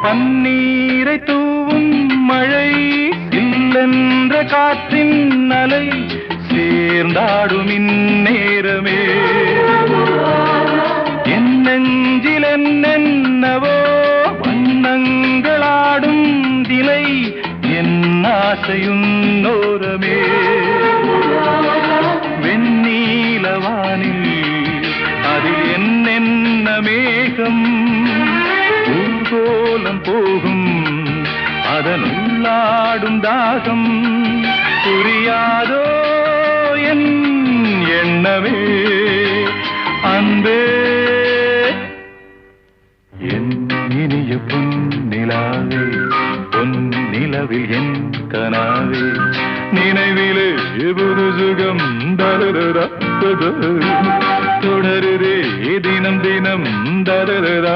பன்னீரை தூவும் மழை இல்லென்ற காற்றின் அலை சேர்ந்தாடும் இந்நேரமே என் நெஞ்சில் என்னென்னவோ வண்ணங்களாடும் திலை என் ஆசையுன்னோரமே வெண்ணீலவானில் அதில் என்னென்ன மேகம் ஊர்கோலம் போகும் அதனுள்ளாடும் தாகம் புரியாதோ என் எண்ணமே அன்பே என் இனிய பொன்னிலாவே பொன்னிலவில் என் கனாவே நினைவிலே புது சுகம் தருதா தொடருதே தினம் தினம் தருதா